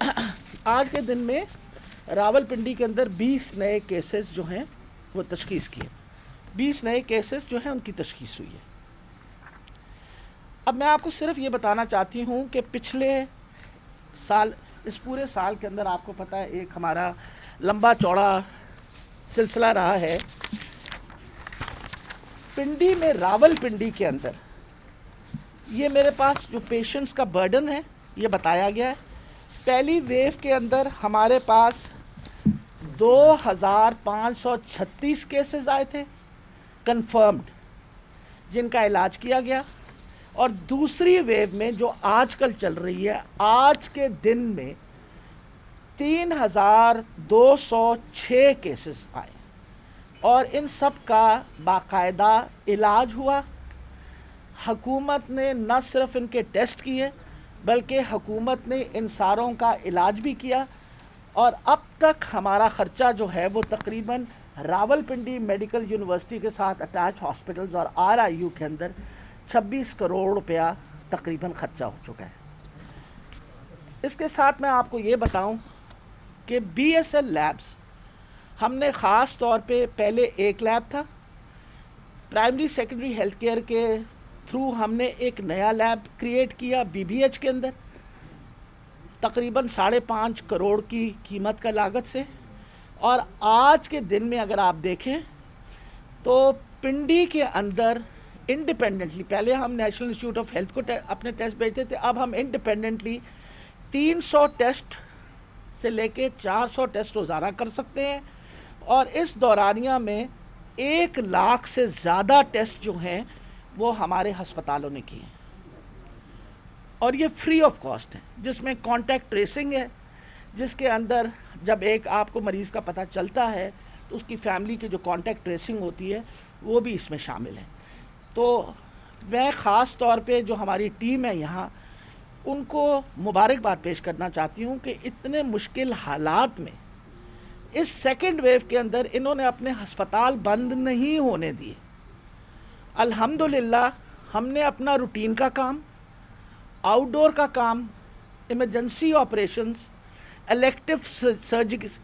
आज के दिन में रावलपिंडी के अंदर 20 नए केसेस जो हैं वो तशखीस किए। 20 नए केसेस जो हैं उनकी तशखीस हुई है। अब मैं आपको सिर्फ ये बताना चाहती हूँ कि पिछले साल, इस पूरे साल के अंदर आपको पता है एक हमारा लंबा चौड़ा सिलसिला रहा है। पिंडी में, रावलपिंडी के अंदर ये मेरे पास जो पेशेंट्स का बर्डन है ये बताया गया है। पहली वेव के अंदर हमारे पास 2536 केसेस आए थे कंफर्म्ड, जिनका इलाज किया गया। और दूसरी वेव में जो आजकल चल रही है, आज के दिन में 3206 केसेस आए और इन सब का बाकायदा इलाज हुआ। हुकूमत ने न सिर्फ इनके टेस्ट किए बल्कि हुकूमत ने इन सारों का इलाज भी किया। और अब तक हमारा ख़र्चा जो है वो तकरीबन रावलपिंडी मेडिकल यूनिवर्सिटी के साथ अटैच हॉस्पिटल्स और RIU के अंदर 26 करोड़ रुपया तकरीबन ख़र्चा हो चुका है। इसके साथ मैं आपको ये बताऊं कि BSL लैब्स, हमने ख़ास तौर पे पहले एक लैब था, प्राइमरी सेकेंडरी हेल्थ केयर के थ्रू हमने एक नया लैब क्रिएट किया BBH के अंदर, तकरीबन 5.5 करोड़ की कीमत का लागत से। और आज के दिन में अगर आप देखें तो पिंडी के अंदर इंडिपेंडेंटली, पहले हम नेशनल इंस्टीट्यूट ऑफ हेल्थ को अपने टेस्ट भेजते थे, अब हम इंडिपेंडेंटली 300 टेस्ट से लेके 400 टेस्ट रोज़ाना कर सकते हैं। और इस दौरानिया में 1 लाख से ज़्यादा टेस्ट जो हैं वो हमारे हस्पतालों ने किए और ये फ्री ऑफ कॉस्ट है, जिसमें कॉन्टैक्ट ट्रेसिंग है, जिसके अंदर जब एक आपको मरीज़ का पता चलता है तो उसकी फैमिली की जो कॉन्टैक्ट ट्रेसिंग होती है वो भी इसमें शामिल है। तो मैं ख़ास तौर पे जो हमारी टीम है यहाँ, उनको मुबारकबाद पेश करना चाहती हूँ कि इतने मुश्किल हालात में इस सेकेंड वेव के अंदर इन्होंने अपने हस्पताल बंद नहीं होने दिए। अल्हम्दुलिल्लाह हमने अपना रूटीन का काम, आउटडोर का काम, इमरजेंसी ऑपरेशंस, इलेक्टिव सर्जिक्स,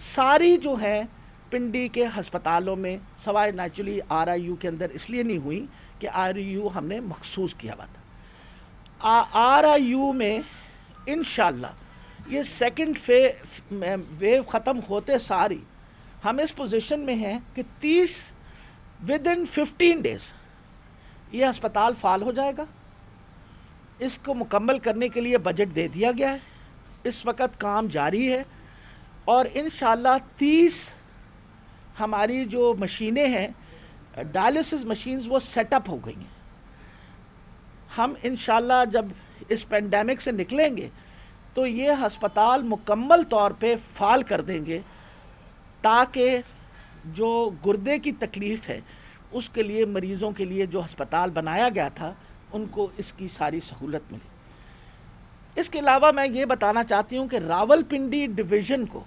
सारी जो हैं पिंडी के हस्पतालों में, सवाए नेचुरली RIU के अंदर इसलिए नहीं हुई कि RIU हमने मखसूस किया हुआ था। RIU में इंशाल्लाह ये सेकंड वेव ख़त्म होते सारी हम इस पोजीशन में हैं कि 15 डेज़ ये अस्पताल फाल हो जाएगा। इसको मुकम्मल करने के लिए बजट दे दिया गया है, इस वक्त काम जारी है और इंशाल्लाह 30 हमारी जो मशीनें हैं, डायलिसिस मशीन्स, वो सेटअप हो गई हैं। हम इंशाल्लाह जब इस पेंडेमिक से निकलेंगे तो ये हस्पताल मुकम्मल तौर पे फाल कर देंगे, ताकि जो गुर्दे की तकलीफ़ है उसके लिए मरीज़ों के लिए जो हस्पताल बनाया गया था उनको इसकी सारी सहूलत मिले। इसके अलावा मैं ये बताना चाहती हूँ कि रावलपिंडी डिवीज़न को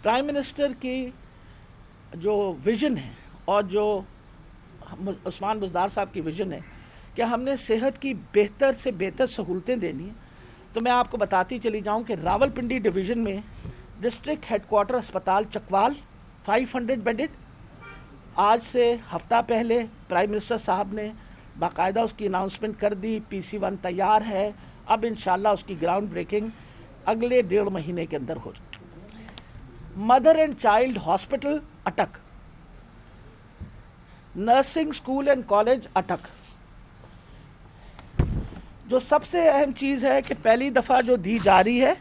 प्राइम मिनिस्टर की जो विज़न है और जो उस्मान बुज़दार साहब की विज़न है कि हमने सेहत की बेहतर से बेहतर सहूलतें देनी है, तो मैं आपको बताती चली जाऊँ कि रावलपिंडी डिवीज़न में डिस्ट्रिक्ट हेडक्वार्टर अस्पताल चकवाल 500 बेडेड, आज से हफ्ता पहले प्राइम मिनिस्टर साहब ने बाकायदा उसकी अनाउंसमेंट कर दी। PC1 तैयार है, अब इंशाल्लाह उसकी ग्राउंड ब्रेकिंग अगले 1.5 महीने के अंदर हो। मदर एंड चाइल्ड हॉस्पिटल अटक, नर्सिंग स्कूल एंड कॉलेज अटक। जो सबसे अहम चीज़ है कि पहली दफ़ा जो दी जा रही है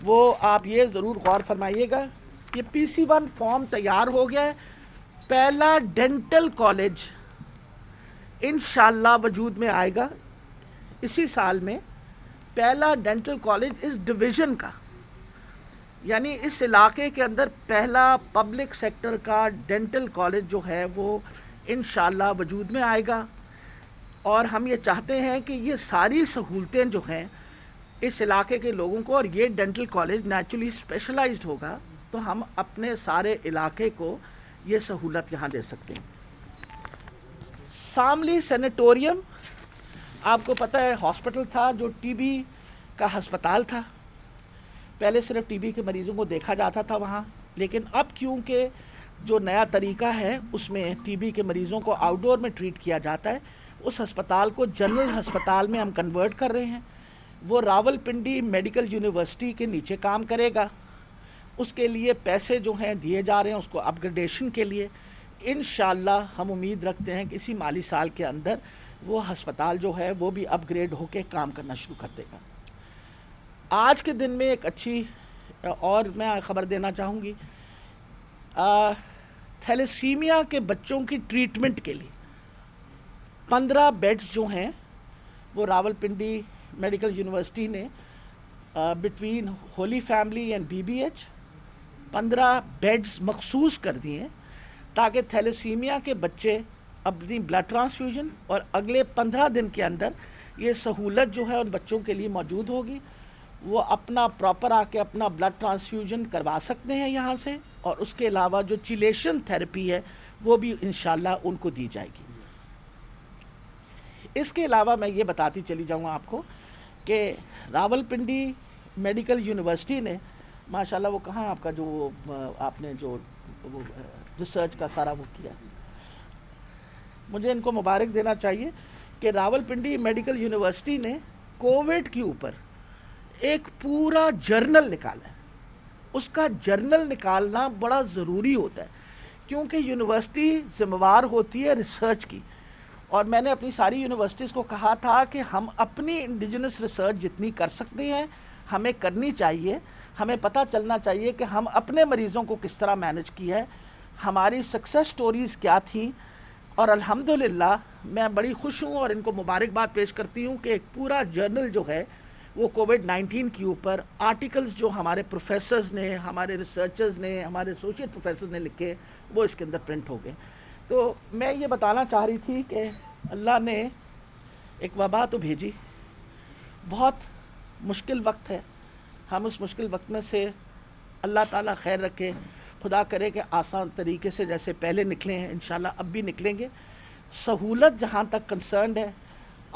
वो आप ये ज़रूर गौर फरमाइएगा, ये PC1 फॉर्म तैयार हो गया है। पहला डेंटल कॉलेज इंशाल्लाह वजूद में आएगा इसी साल में, पहला डेंटल कॉलेज इस डिवीज़न का, यानी इस इलाके के अंदर पहला पब्लिक सेक्टर का डेंटल कॉलेज जो है वो इंशाल्लाह वजूद में आएगा। और हम ये चाहते हैं कि ये सारी सहूलतें जो हैं इस इलाके के लोगों को, और ये डेंटल कॉलेज नेचुरली स्पेशलाइज्ड होगा तो हम अपने सारे इलाके को ये सहूलत यहाँ दे सकते हैं। शामली सैनिटोरियम, आपको पता है हॉस्पिटल था जो TB کا ہسپتال تھا. پہلے صرف ٹی بی کے مریضوں کو دیکھا جاتا تھا وہاں، لیکن اب کیونکہ جو نیا طریقہ ہے اس میں ٹی بی کے مریضوں کو آؤٹ ڈور میں ٹریٹ کیا جاتا ہے، اس ہسپتال کو جنرل ہسپتال میں ہم کنورٹ کر رہے ہیں. وہ راولپنڈی میڈیکل یونیورسٹی کے نیچے کام کرے گا. اس کے لیے پیسے جو ہیں دیے جا رہے ہیں اس کو اپ گریڈیشن کے لیے. انشاءاللہ ہم امید رکھتے ہیں کہ اسی مالی سال کے اندر وہ ہسپتال جو ہے وہ بھی اپ گریڈ ہو کے کام کرنا شروع کر دے گا. آج کے دن میں ایک اچھی اور میں خبر دینا چاہوں گی. تھیلیسیمیا کے بچوں کی ٹریٹمنٹ کے لیے 15 بیڈز جو ہیں وہ راولپنڈی میڈیکل یونیورسٹی نے between Holy Family and B B H 15 beds مخصوص کر دیے ہیں تاکہ تھیلیسیمیا کے بچے اپنی بلڈ ٹرانسفیوژن، اور اگلے 15 دن کے اندر یہ سہولت جو ہے ان بچوں کے لیے موجود ہوگی. وہ اپنا پراپر آ کے اپنا بلڈ ٹرانسفیوژن کروا سکتے ہیں یہاں سے، اور اس کے علاوہ جو چیلیشن تھیراپی ہے وہ بھی انشاءاللہ ان کو دی جائے گی. اس کے علاوہ میں یہ بتاتی چلی جاؤں آپ کو کہ راولپنڈی میڈیکل یونیورسٹی نے ماشاءاللہ وہ کہاں آپ کا جو آپ نے جو ریسرچ کا سارا وہ کیا، مجھے ان کو مبارک دینا چاہیے کہ راولپنڈی میڈیکل یونیورسٹی نے کووڈ کے اوپر ایک پورا جرنل نکالا ہے. اس کا جرنل نکالنا بڑا ضروری ہوتا ہے کیونکہ یونیورسٹی ذمہ وار ہوتی ہے ریسرچ کی، اور میں نے اپنی ساری یونیورسٹیز کو کہا تھا کہ ہم اپنی انڈیجنس ریسرچ جتنی کر سکتے ہیں ہمیں کرنی چاہیے. ہمیں پتہ چلنا چاہیے کہ ہم اپنے مریضوں کو کس طرح مینج کیا ہے، ہماری سکسیس سٹوریز کیا تھیں. اور الحمدللہ میں بڑی خوش ہوں اور ان کو مبارکباد پیش کرتی ہوں کہ ایک پورا جرنل جو ہے وہ کووڈ-19 کے اوپر آرٹیکلز جو ہمارے پروفیسرز نے، ہمارے ریسرچرز نے، ہمارے ایسوسیٹ پروفیسرز نے لکھے وہ اس کے اندر پرنٹ ہو گئے. تو میں یہ بتانا چاہ رہی تھی کہ اللہ نے ایک وبا تو بھیجی، بہت مشکل وقت ہے. ہم اس مشکل وقت میں سے اللہ تعالیٰ خیر رکھے، خدا کرے کہ آسان طریقے سے جیسے پہلے نکلے ہیں انشاءاللہ اب بھی نکلیں گے. سہولت جہاں تک کنسرنڈ ہے،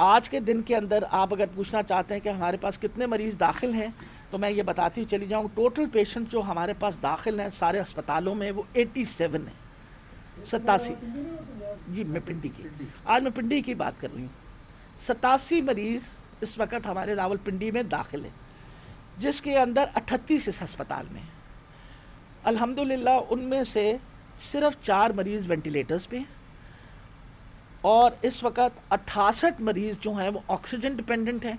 آج کے دن کے اندر آپ اگر پوچھنا چاہتے ہیں کہ ہمارے پاس کتنے مریض داخل ہیں تو میں یہ بتاتی چلی جاؤں ٹوٹل پیشنٹ جو ہمارے پاس داخل ہیں سارے ہسپتالوں میں وہ 87 ہیں. 87 جی میں پنڈی کی، آج میں پنڈی کی بات کر رہی ہوں. 87 مریض اس وقت ہمارے راولپنڈی میں داخل ہیں جس کے اندر 38 اس ہسپتال میں ہیں. الحمدللہ ان میں سے صرف 4 مریض وینٹیلیٹرز پہ ہیں اور اس وقت 68 مریض جو ہیں وہ آکسیجن ڈپینڈنٹ ہیں،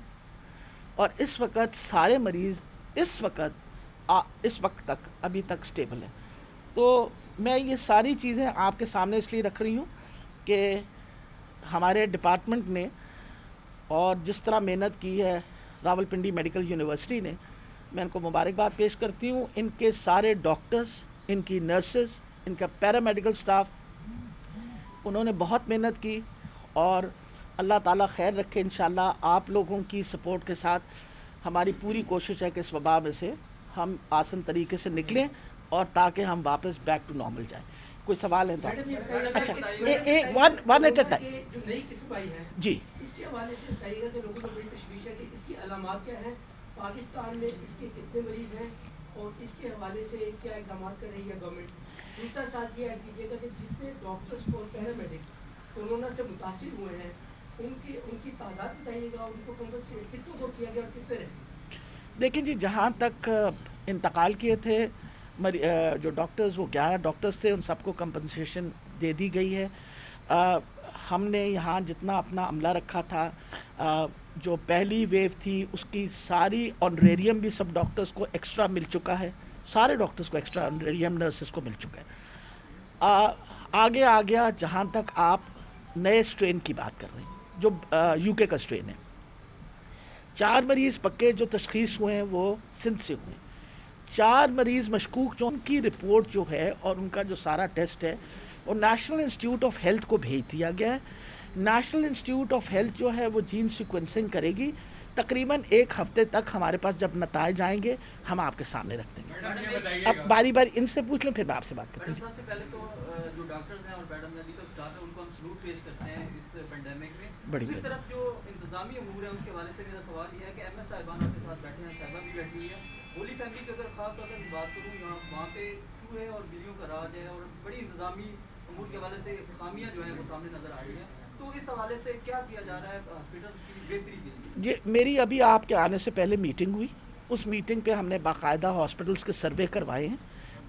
اور اس وقت سارے مریض اس وقت تک ابھی تک سٹیبل ہیں. تو میں یہ ساری چیزیں آپ کے سامنے اس لیے رکھ رہی ہوں کہ ہمارے ڈپارٹمنٹ نے اور جس طرح محنت کی ہے راولپنڈی میڈیکل یونیورسٹی نے، میں ان کو مبارکباد پیش کرتی ہوں. ان کے سارے ڈاکٹرز، ان کی نرسز، ان کا پیرامیڈیکل سٹاف، انہوں نے بہت محنت کی اور اللہ تعالیٰ خیر رکھے. انشاءاللہ آپ لوگوں کی سپورٹ کے ساتھ ہماری پوری کوشش ہے کہ اس وبا میں سے ہم آسان طریقے سے نکلیں اور تاکہ ہم واپس بیک ٹو نارمل جائیں. کوئی سوال ہے تو اچھا ایک ون ایٹ اے ٹائم. جو نئی قسم آئی ہے جی اس کے حوالے سے بتائیے گا کہ لوگوں کو بڑی تشویش ہے کہ اس کی علامات کیا ہیں، پاکستان میں اس کے کتنے مریض ہیں اور اس کے حوالے سے کیا اقدامات کر رہی ہے گورنمنٹ. دوسرا ساتھ یہ ایڈ کیجیے گا کہ جتنے ڈاکٹرس اور پیرامیڈکس کورونا سے متاثر ہوئے ہیں ان کی تعداد بتائیے گا، ان کو کمپنسیٹ کتنوں کو کیا گیا اور کتنے رہے. دیکھیں جی، جہاں تک انتقال کیے تھے جو ڈاکٹرز وہ 11 ڈاکٹرز تھے، ان سب کو کمپنسیشن دے دی گئی ہے. ہم نے یہاں جتنا اپنا عملہ رکھا تھا، جو پہلی ویو تھی اس کی ساری آنریریم بھی سب ڈاکٹرز کو ایکسٹرا مل چکا ہے، سارے ڈاکٹرز کو ایکسٹرا آنریریم، نرسز کو مل چکا ہے. آگے آ گیا جہاں تک آپ نئے اسٹرین کی بات کر رہے ہیں جو یو کے کا اسٹرین ہے. 4 مریض پکے جو تشخیص ہوئے ہیں وہ سندھ سے ہوئے. 4 مریض مشکوک جو ان کی رپورٹ جو ہے اور ان کا جو سارا ٹیسٹ ہے وہ نیشنل انسٹیٹیوٹ آف ہیلتھ کو بھیج دیا گیا ہے. نیشنل انسٹیٹیوٹ آف ہیلتھ جو ہے وہ جین سیکوینسنگ کرے گی तकरीबन एक हफ्ते तक हमारे पास जब नताइज आएंगे हम आपके सामने रख देंगे। अब बारी बारी इनसे पूछ लें फिर मैं आपसे बात करता हूँ। सबसे पहले तो जो डॉक्टर्स हैं और मैडम मेडिकल स्टाफ है उनको हम सलूट पेश करते हैं इस पेंडेमिक में। दूसरी तरफ जो इंतजामी अमूर है उसके हवाले से मेरा सवाल ये है कि MS साहिबान आपके साथ बैठे हैं, साहिबा भी बैठी हुई है। होली फैमिली की अगर खास तौर पर बात करूँ यहाँ वहाँ पे चूहे और बिल्लियों का राज है और बड़ी इंतजामी अमूर के हवाले से खामियाँ जो हैं वो सामने नजर आ रही हैं, तो इस हवाले से क्या किया जा रहा है हॉस्पिटल की बेहतरी के लिए? जी, मेरी अभी आपके आने से पहले मीटिंग हुई, उस मीटिंग पे हमने बाकायदा हॉस्पिटल्स के सर्वे करवाए हैं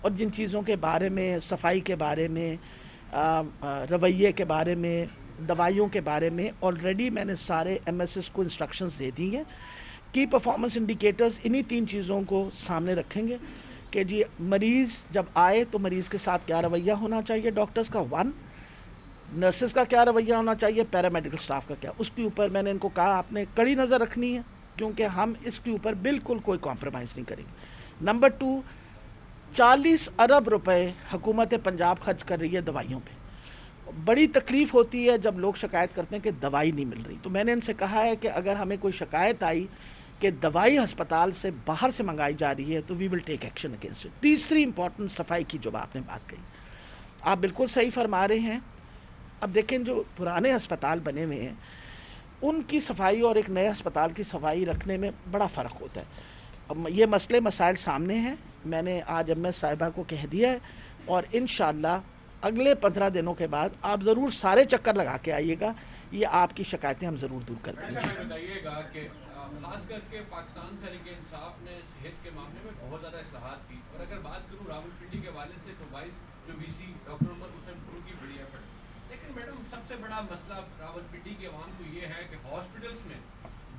और जिन चीज़ों के बारे में, सफाई के बारे में, रवैये के बारे में, दवाइयों के बारे में ऑलरेडी मैंने सारे MSS को इंस्ट्रक्शंस दे दी हैं। की परफॉर्मेंस इंडिकेटर्स इन्हीं 3 चीज़ों को सामने रखेंगे कि जी मरीज़ जब आए तो मरीज़ के साथ क्या रवैया होना चाहिए, डॉक्टर्स का 1, नर्सेस का क्या रवैया होना चाहिए, पैरामेडिकल स्टाफ का क्या। उसके ऊपर मैंने इनको कहा आपने कड़ी नज़र रखनी है क्योंकि हम इसके ऊपर बिल्कुल कोई कॉम्प्रोमाइज़ नहीं करेंगे। नंबर 2, 40 अरब रुपए हुकूमत पंजाब खर्च कर रही है दवाइयों पे। बड़ी तकलीफ़ होती है जब लोग शिकायत करते हैं कि दवाई नहीं मिल रही, तो मैंने इनसे कहा है कि अगर हमें कोई शिकायत आई कि दवाई अस्पताल से बाहर से मंगाई जा रही है तो we will take action against it. तीसरी इंपॉर्टेंट सफाई की जो आपने बात कही, आप बिल्कुल सही फरमा रहे हैं। अब देखें जो पुराने अस्पताल बने हुए हैं उनकी सफाई और एक नए अस्पताल की सफाई रखने में बड़ा फ़र्क होता है। अब ये मसले मसाइल सामने हैं, मैंने आज MS साहिबा को कह दिया है और इंशाअल्लाह अगले 15 दिनों के बाद आप ज़रूर सारे चक्कर लगा के आइएगा, ये आपकी शिकायतें हम ज़रूर दूर कर देंगे। बताइएगा कि खास करके पाकिस्तान तहरीक-ए-इंसाफ ने सेहत के मामले में बहुत ज़्यादा इस्लाहात की और अगर बात करूँ रावलपिंडी के हवाले से तो वाइस जो VC डॉक्टर उमर हुसैन की बड़ी एफर्ट, लेकिन मैडम सबसे बड़ा मसला रावलपिंडी के अवाम को ये है कि हॉस्पिटल्स में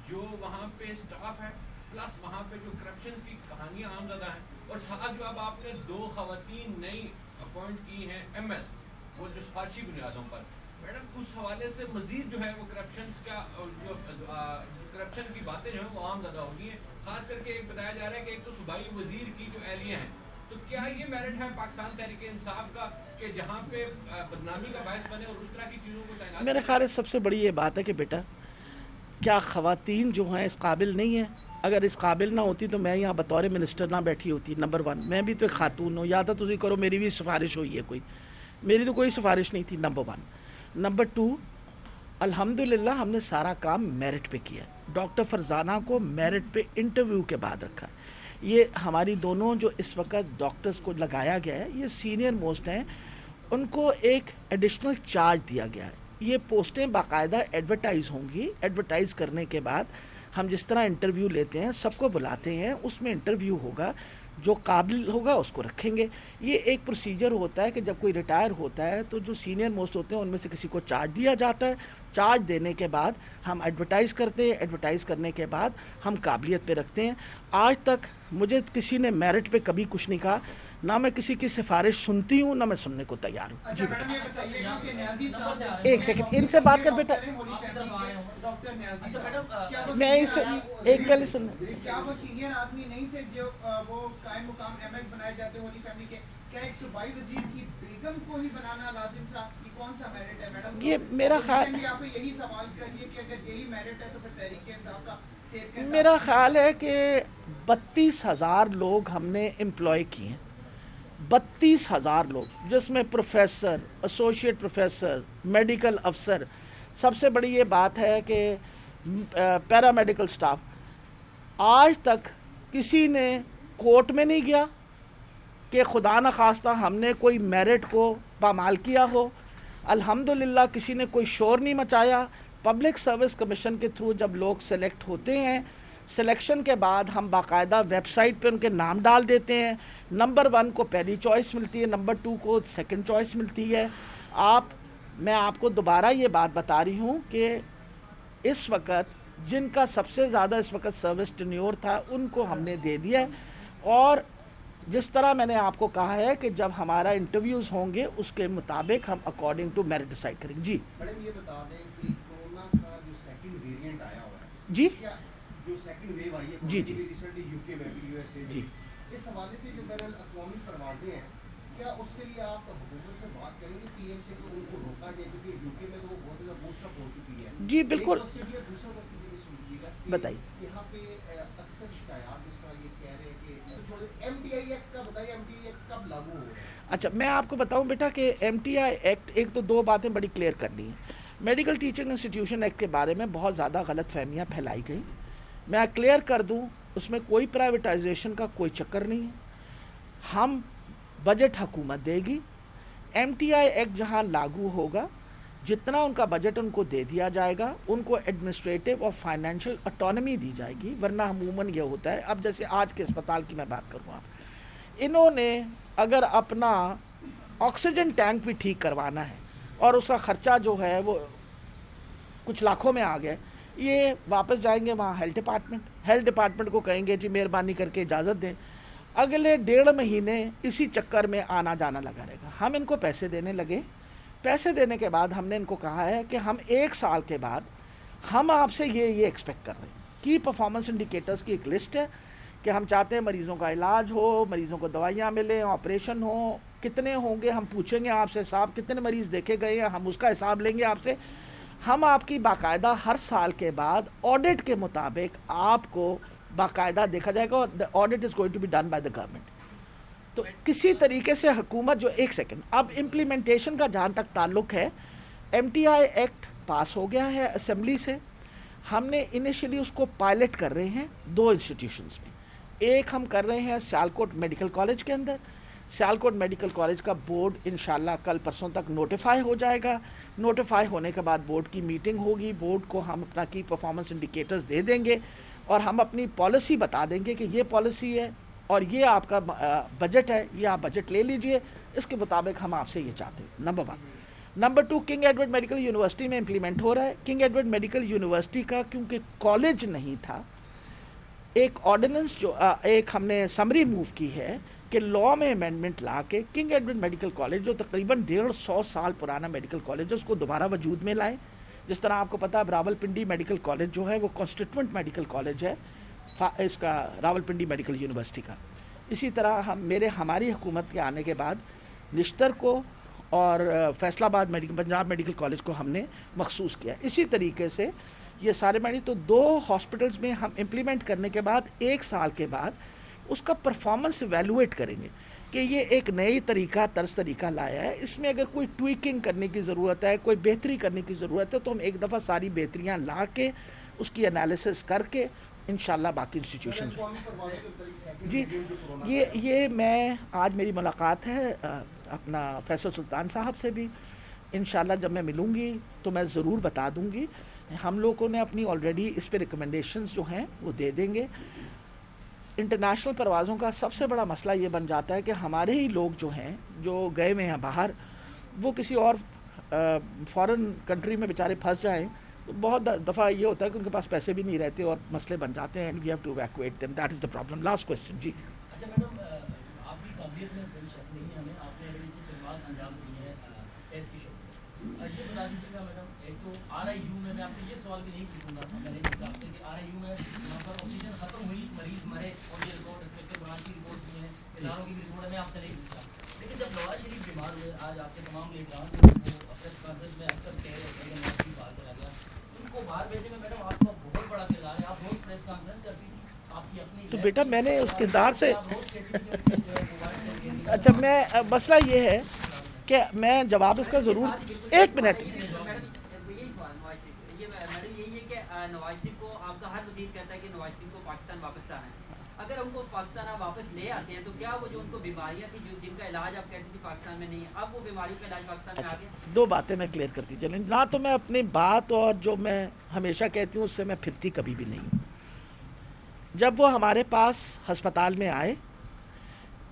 जो वहाँ पे स्टाफ है प्लस वहाँ पे जो करप्शन की कहानियाँ आमज़दा हैं और साथ जो अब आपने 2 खवातीन नई अपॉइंट की हैं MS वो जो सिफारशी बुनियादों पर, मैडम उस हवाले से मजीद जो है वो करप्शन का जो करप्शन की बातें जो है वो आमज़दा हो गई हैं। खास करके एक बताया जा रहा है कि एक तो सूबाई वजीर की जो एहलियाँ हैं, तो क्या ये मेरिट है पाकिस्तान तहरीक-ए-इंसाफ का कि जहाँ पे बदनामी का बायस बने और उस तरह की चीज़ों को तैनात? मेरे ख्याल से सबसे बड़ी ये बात है कि बेटा क्या ख़वातीन जो हैं इस काबिल नहीं है? अगर इस काबिल ना होती तो मैं यहाँ बतौर मिनिस्टर ना बैठी होती। नंबर 1, मैं भी तो एक खातून हूँ, या तो तुझे करो मेरी भी सिफारिश हुई है कोई, मेरी तो कोई सिफारिश नहीं थी। नंबर 1। नंबर 2, अल्हम्दुलिल्लाह हमने सारा काम मेरिट पे किया। डॉक्टर फरजाना को मेरिट पे इंटरव्यू के बाद रखा। ये हमारी दोनों जो इस वक्त डॉक्टर्स को लगाया गया है ये सीनियर मोस्ट हैं, उनको एक एडिशनल चार्ज दिया गया है। ये पोस्टें बाकायदा एडवर्टाइज़ होंगी, एडवर्टाइज़ करने के बाद हम जिस तरह इंटरव्यू लेते हैं सबको बुलाते हैं, उसमें इंटरव्यू होगा, जो काबिल होगा उसको रखेंगे। ये एक प्रोसीजर होता है कि जब कोई रिटायर होता है तो जो सीनियर मोस्ट होते हैं उनमें से किसी को चार्ज दिया जाता है, चार्ज देने के बाद हम एडवर्टाइज़ करते हैं, एडवर्टाइज़ करने के बाद हम काबिलियत पे रखते हैं। आज तक मुझे किसी ने मेरिट पे कभी कुछ नहीं कहा, ना मैं किसी की सिफारिश सुनती हूँ ना मैं सुनने को तैयार हूँ। जी बेटा एक सेकंड इनसे बात कर बेटा, मैं इस एक पहले सुन, क्या वो सीनियर आदमी नहीं थे जो वो कायम मुकाम MS बनाए जाते होली फैमिली के? क्या एक सूबाई वजीर की बेगम को ही बनाना लाजिम था? कौन सा मेरिट है मैडम? ये मेरा ख्याल, आप यही सवाल करिए कि अगर यही मेरिट है तो फिर तहरीक-ए-इंसाफ का सेहत के मेरा ख्याल है कि 32,000 लोग हमने एम्प्लॉय किए हैं, 32,000 लोग, जिसमें प्रोफेसर, एसोसिएट प्रोफेसर, मेडिकल अफसर। सबसे बड़ी ये बात है कि पैरामेडिकल स्टाफ, आज तक किसी ने कोर्ट में नहीं गया कि खुदा न खास्ता हमने कोई मेरिट को पामाल किया हो। अल्हम्दुलिल्लाह किसी ने कोई शोर नहीं मचाया। पब्लिक सर्विस कमीशन के थ्रू जब लोग सेलेक्ट होते हैं, सिलेक्शन के बाद हम बाकायदा वेबसाइट पे उनके नाम डाल देते हैं। नंबर 1 को पहली चॉइस मिलती है, नंबर 2 को सेकंड चॉइस मिलती है। मैं आपको दोबारा ये बात बता रही हूँ कि इस वक्त जिनका सबसे ज़्यादा इस वक्त सर्विस टेन्योर था उनको हमने दे दिया है, और जिस तरह मैंने आपको कहा है कि जब हमारा इंटरव्यूज़ होंगे उसके मुताबिक हम अकॉर्डिंग टू मेरिट डिसाइड करेंगे। जी मैडम ये बता दें कि कोरोना का जो सेकंड वेरिएंट आया हुआ है, जी जो सेकंड वेव आई है जी जी रिसेंटली UK में भी, USA में, जी, इस हवाले से जो बैनुल अक़वामी परवाज़ें हैं क्या उसके लिए आप हुकूमत से बात करेंगे पीएम से कि उनको रोका जाए, क्योंकि यूके में तो वो बहुत ज़्यादा बूस्ट अप हो चुकी है? जी बिल्कुल, दूसरा मसला ये सुनिएगा, बताइए। यहाँ पे अक्सर शिकायत जिस तरह ये कह रहे हैं कि एमटीआई एक्ट का बताइए, एमटीआई एक्ट कब लागू हो रहा है? अच्छा, मैं आपको बताऊं बेटा कि एमटीआई एक्ट, एक तो दो बातें बड़ी क्लियर करनी है। मेडिकल टीचिंग इंस्टीट्यूशन एक्ट के बारे में बहुत ज़्यादा गलत फहमियाँ फैलाई गई। मैं क्लियर कर दूं, उसमें कोई प्राइवेटाइजेशन का कोई चक्कर नहीं है। हम बजट हुकूमत देगी, एमटीआई एक्ट जहां लागू होगा जितना उनका बजट उनको दे दिया जाएगा, उनको एडमिनिस्ट्रेटिव और फाइनेंशियल ऑटोनॉमी दी जाएगी। वरना अमूमन ये होता है, अब जैसे आज के अस्पताल की मैं बात करूँ, इन्होंने अगर अपना ऑक्सीजन टैंक भी ठीक करवाना है और उसका खर्चा जो है वो कुछ लाखों में आ गया, ये वापस जाएंगे वहाँ हेल्थ डिपार्टमेंट को कहेंगे जी मेहरबानी करके इजाज़त दें। अगले 1.5 महीने इसी चक्कर में आना जाना लगा रहेगा। हम इनको पैसे देने लगे, पैसे देने के बाद हमने इनको कहा है कि हम 1 साल के बाद हम आपसे ये एक्सपेक्ट कर रहे हैं। की परफॉर्मेंस इंडिकेटर्स की एक लिस्ट है कि हम चाहते हैं मरीज़ों का इलाज हो, मरीज़ों को दवाइयाँ मिलें, ऑपरेशन हो, कितने होंगे हम पूछेंगे आपसे, साहब कितने मरीज़ देखे गए हैं, हम उसका हिसाब लेंगे आपसे। हम आपकी बाकायदा हर साल के बाद ऑडिट के मुताबिक आपको बाकायदा देखा जाएगा, और the audit is going to be done by the government. तो किसी तरीके से हुकूमत जो, एक सेकंड, अब इम्प्लीमेंटेशन का जहाँ तक ताल्लुक है, एमटीआई एक्ट पास हो गया है असेंबली से। हमने इनिशियली उसको पायलट कर रहे हैं 2 इंस्टीट्यूशंस में। एक हम कर रहे हैं सियालकोट मेडिकल कॉलेज के अंदर। सियालकोट मेडिकल कॉलेज का बोर्ड इंशाल्लाह कल परसों तक नोटिफाई हो जाएगा। नोटिफाई होने के बाद बोर्ड की मीटिंग होगी, बोर्ड को हम अपना की परफॉर्मेंस इंडिकेटर्स दे देंगे और हम अपनी पॉलिसी बता देंगे कि ये पॉलिसी है और ये आपका बजट है, ये आप बजट ले लीजिए, इसके मुताबिक हम आपसे ये चाहते हैं। Number 1। Number 2, king Edward medical university में इम्प्लीमेंट हो रहा है। किंग एडवर्ड मेडिकल यूनिवर्सिटी का क्योंकि कॉलेज नहीं था, एक ऑर्डिनेंस जो एक हमने समरी मूव की है कि लॉ में अमेंडमेंट ला के किंग एडवर्ड मेडिकल कॉलेज जो तकरीबन 150 साल पुराना मेडिकल कॉलेज है उसको दोबारा वजूद में लाए। जिस तरह आपको पता है रावलपिंडी मेडिकल कॉलेज जो है वो कॉन्स्टिट्यूएंट मेडिकल कॉलेज है इसका, रावलपिंडी मेडिकल यूनिवर्सिटी का। इसी तरह हमारी हुकूमत के आने के बाद निश्तर को और फैसलाबाद पंजाब मेडिकल कॉलेज को हमने मखसूस किया। इसी तरीके से ये सारे तो 2 हॉस्पिटल्स में हम इम्प्लीमेंट करने के बाद 1 साल के बाद उसका परफॉर्मेंस एवेलुएट करेंगे कि ये एक नई तर्ज तरीका लाया है, इसमें अगर कोई ट्वीकिंग करने की ज़रूरत है, कोई बेहतरी करने की ज़रूरत है, तो हम एक दफ़ा सारी बेहतरियाँ ला के उसकी एनालिसिस करके इंशाल्लाह बाकी इंस्टीट्यूशन। जी ये मैं आज मेरी मुलाकात है अपना फैसल सुल्तान साहब से भी। इंशाल्लाह जब मैं मिलूँगी तो मैं ज़रूर बता दूँगी। हम लोगों ने अपनी ऑलरेडी इस पे रिकमेंडेशंस जो हैं वो दे देंगे। इंटरनेशनल परवाज़ों का सबसे बड़ा मसला ये बन जाता है कि हमारे ही लोग जो हैं जो गए हुए हैं बाहर, वो किसी और फॉरेन कंट्री में बेचारे फंस जाएं, तो बहुत दफ़ा ये होता है कि उनके पास पैसे भी नहीं रहते और मसले बन जाते हैं, and we have to evacuate them. That is the problem. Last question जी। अच्छा मैडम, आपकी काबिलियत में कोई शक नहीं है हमें, आपने बड़ी सी खिदमत अंजाम दी है सेहत की शोबे में। ये बता दीजिएगा मैडम, एक तो RIU में मैं आपसे ये सवाल भी नहीं पूछूंगा, मैंने पूछा आपसे कि RIU में यहाँ पर ऑक्सीजन खत्म हुई, मरीज मरे, और ये रिपोर्ट इंस्पेक्टर ब्रांच की रिपोर्ट भी है, इदारों की भी रिपोर्ट है, मैं आपसे नहीं पूछा। लेकिन जब नवाज शरीफ बीमार हुए, आज आपके तमाम लीडरान वो प्रेस कॉन्फ्रेंस में अक्सर कह रहे थे कि नवाज शरीफ बाहर चला गया, उनको बाहर भेजने में मैडम आपका बहुत बड़ा किरदार है। आप रोज प्रेस कॉन्फ्रेंस करती थी, आपकी अपनी तो बेटा मैंने उस किरदार से अच्छा, मैं मसला ये है कि मैं जवाब इसका ज़रूर, 1 मिनट। नवाज शरीफ को आपका हर वजीर कहता है कि नवाज शरीफ को पाकिस्तान वापस लाना है। अगर उनको पाकिस्तान आप वापस ले आते हैं तो क्या वो जो उनको बीमारियां थी जो जिनका इलाज आप कहते थे पाकिस्तान में नहीं है, अब वो बीमारियों का इलाज पाकिस्तान में आ गया? 2 बातें मैं क्लियर करती चलें ना, तो मैं अपनी बात और जो मैं हमेशा कहती हूँ उससे मैं फिरती कभी भी नहीं हूँ। जब वो हमारे पास अस्पताल में आए,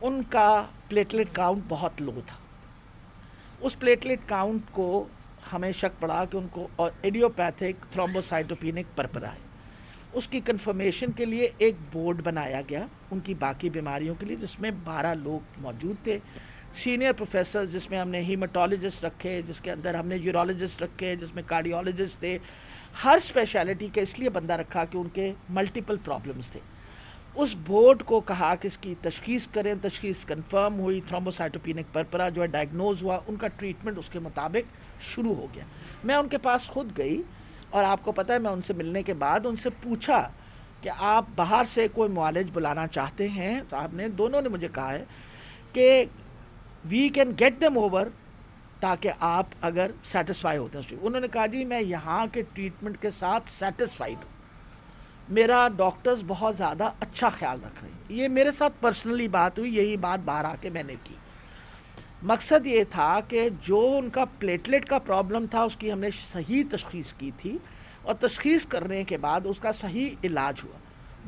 उनका प्लेटलेट काउंट बहुत लो था। उस प्लेटलेट काउंट को हमें शक पड़ा कि उनको और इडियोपैथिक थ्रोम्बोसाइटोपेनिक पर्परा है। उसकी कंफर्मेशन के लिए एक बोर्ड बनाया गया उनकी बाकी बीमारियों के लिए, जिसमें 12 लोग मौजूद थे, सीनियर प्रोफेसर, जिसमें हमने हीमाटोलॉजिस्ट रखे, जिसके अंदर हमने यूरोलॉजिस्ट रखे, जिसमें कार्डियोलॉजिस्ट थे। हर स्पेशलिटी का इसलिए बंदा रखा कि उनके मल्टीपल प्रॉब्लम्स थे। उस बोर्ड को कहा कि इसकी तशखीस करें, तशखीस कंफर्म हुई, थ्रोम्बोसाइटोपेनिक पर्परा जो है डायग्नोज हुआ, उनका ट्रीटमेंट उसके मुताबिक शुरू हो गया। मैं उनके पास खुद गई और आपको पता है मैं उनसे मिलने के बाद उनसे पूछा कि आप बाहर से कोई मुआलिज बुलाना चाहते हैं? साहब ने, दोनों ने मुझे कहा है कि we can get them over, ताकि आप अगर सेटिस्फाई होते हैं। उन्होंने कहा जी मैं यहाँ के ट्रीटमेंट के साथ सेटिस्फाइड हूँ, मेरा डॉक्टर्स बहुत ज़्यादा अच्छा ख्याल रख रहे हैं। ये मेरे साथ पर्सनली बात हुई, यही बात बाहर आके मैंने की। मकसद ये था कि जो उनका प्लेटलेट का प्रॉब्लम था उसकी हमने सही तशखीस की थी, और तशखीस करने के बाद उसका सही इलाज हुआ।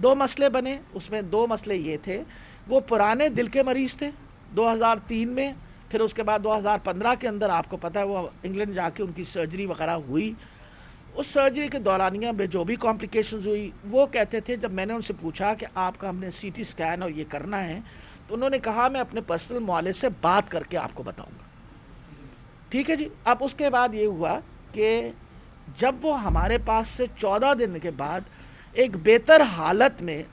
2 मसले बने, उसमें 2 मसले ये थे, वो पुराने दिल के मरीज़ थे 2003 में, फिर उसके बाद 2015 के अंदर आपको पता है वो इंग्लैंड जाके उनकी सर्जरी वगैरह हुई। उस सर्जरी के दौरानिया में जो भी कॉम्प्लिकेशंस हुई, वो कहते थे, जब मैंने उनसे पूछा कि आपका हमने CT स्कैन और ये करना है, तो उन्होंने कहा मैं अपने पर्सनल मुआलिज से बात करके आपको बताऊंगा। ठीक है जी। अब उसके बाद ये हुआ कि जब वो हमारे पास से 14 दिन के बाद एक बेहतर हालत में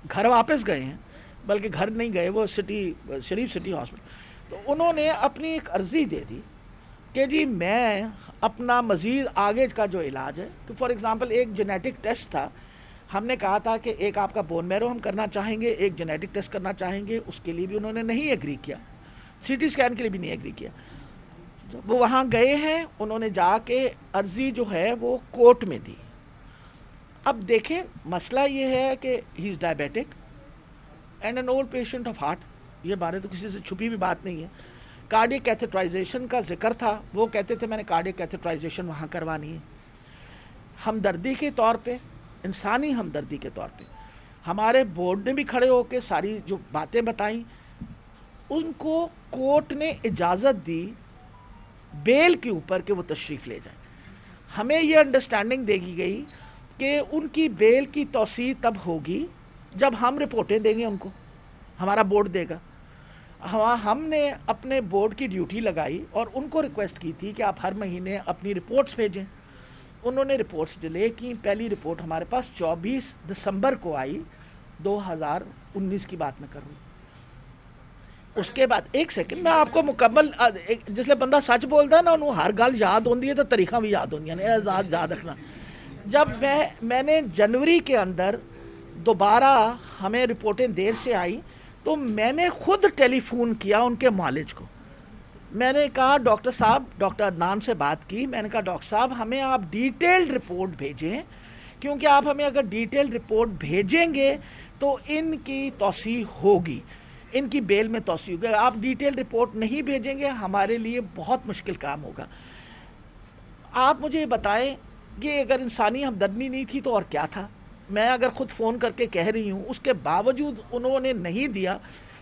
घर वापस गए हैं, बल्कि घर नहीं गए, वो शरीफ सिटी हॉस्पिटल, तो उन्होंने अपनी एक अर्जी दे दी कि जी मैं अपना मज़ीद आगे का जो इलाज है, तो फॉर एग्ज़ाम्पल एक जेनेटिक टेस्ट था, हमने कहा था कि एक आपका बोन मैरो हम करना चाहेंगे, एक जेनेटिक टेस्ट करना चाहेंगे, उसके लिए भी उन्होंने नहीं एग्री किया, CT स्कैन के लिए भी नहीं एग्री किया। जब वो वहाँ गए हैं, उन्होंने जाके अर्जी जो है वो कोर्ट में दी। अब देखें मसला ये है कि he is diabetic and an old patient of heart, ये बारे तो किसी से छुपी भी बात नहीं है। कार्डियक कैथेटराइजेशन का जिक्र था, वो कहते थे मैंने कार्डियक कैथेटराइजेशन वहाँ करवानी है। हमदर्दी के तौर पे, इंसानी हमदर्दी के तौर पे हमारे बोर्ड ने भी खड़े होकर सारी जो बातें बताई, उनको कोर्ट ने इजाज़त दी बेल के ऊपर कि वो तशरीफ़ ले जाए। हमें ये अंडरस्टैंडिंग देगी गई कि उनकी बेल की तौसीह तब होगी जब हम रिपोर्टें देंगे, उनको हमारा बोर्ड देगा। हमने अपने बोर्ड की ड्यूटी लगाई और उनको रिक्वेस्ट की थी कि आप हर महीने अपनी रिपोर्ट्स भेजें। उन्होंने रिपोर्ट्स डिले की। पहली रिपोर्ट हमारे पास 24 दिसंबर को आई, 2019 की बात मैं कर रही हूँ। उसके बाद एक सेकंड मैं आपको मुकम्मल, जिसले बंदा सच बोलता है ना उन्होंने हर गल याद होती है तो तरीका भी याद होंगी ने, याद रखना। जब मैंने जनवरी के अंदर दोबारा हमें रिपोर्टें देर से आई, तो मैंने खुद टेलीफोन किया उनके मालिज को। मैंने कहा डॉक्टर साहब, डॉक्टर अदनान से बात की, मैंने कहा डॉक्टर साहब हमें आप डिटेल्ड रिपोर्ट भेजें, क्योंकि आप हमें अगर डिटेल्ड रिपोर्ट भेजेंगे तो इनकी तौसीह होगी, इनकी बेल में तौसीह होगी। आप डिटेल्ड रिपोर्ट नहीं भेजेंगे हमारे लिए बहुत मुश्किल काम होगा। आप मुझे बताएं कि अगर इंसानी हमदर्दी नहीं थी तो और क्या था? मैं अगर खुद फ़ोन करके कह रही हूँ, उसके बावजूद उन्होंने नहीं दिया,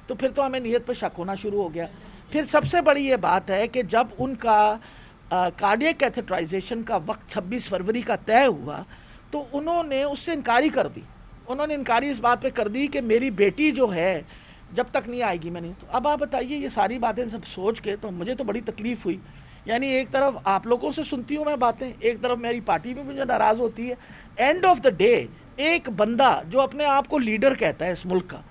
तो फिर तो हमें नीयत पर शक होना शुरू हो गया। फिर सबसे बड़ी ये बात है कि जब उनका कार्डियक कैथेटराइजेशन का वक्त 26 फरवरी का तय हुआ, तो उन्होंने उससे इनकारी कर दी। उन्होंने इनकारी इस बात पे कर दी कि मेरी बेटी जो है जब तक नहीं आएगी मैंने। तो अब आप बताइए, ये सारी बातें सब सोच के तो मुझे तो बड़ी तकलीफ़ हुई। यानी एक तरफ आप लोगों से सुनती हूँ मैं बातें, एक तरफ मेरी पार्टी भी मुझे नाराज़ होती है। एंड ऑफ द डे एक बंदा जो अपने आप को लीडर कहता है इस मुल्क का,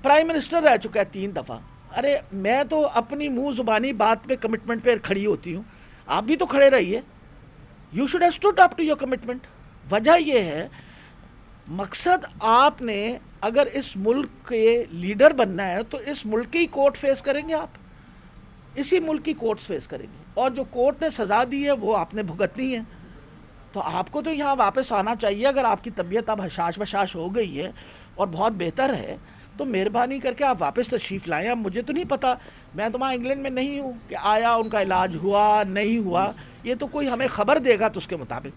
प्राइम मिनिस्टर रह चुका है 3 दफ़ा। अरे मैं तो अपनी मुंह जुबानी बात पे कमिटमेंट पे खड़ी होती हूँ, आप भी तो खड़े रहिए। You should have stood up to your commitment. वजह यह है, मकसद आपने अगर इस मुल्क के लीडर बनना है तो इस मुल्क की कोर्ट फेस करेंगे, आप इसी मुल्क की कोर्ट्स फेस करेंगे, और जो कोर्ट ने सज़ा दी है वो आपने भुगतनी है। तो आपको तो यहाँ वापस आना चाहिए। अगर आपकी तबीयत अब हशाश बशाश हो गई है और बहुत बेहतर है तो मेहरबानी करके आप वापस तशरीफ़ लाएं। अब मुझे तो नहीं पता, मैं तो वहाँ इंग्लैंड में नहीं हूँ कि आया उनका इलाज हुआ नहीं हुआ, ये तो कोई हमें ख़बर देगा तो उसके मुताबिक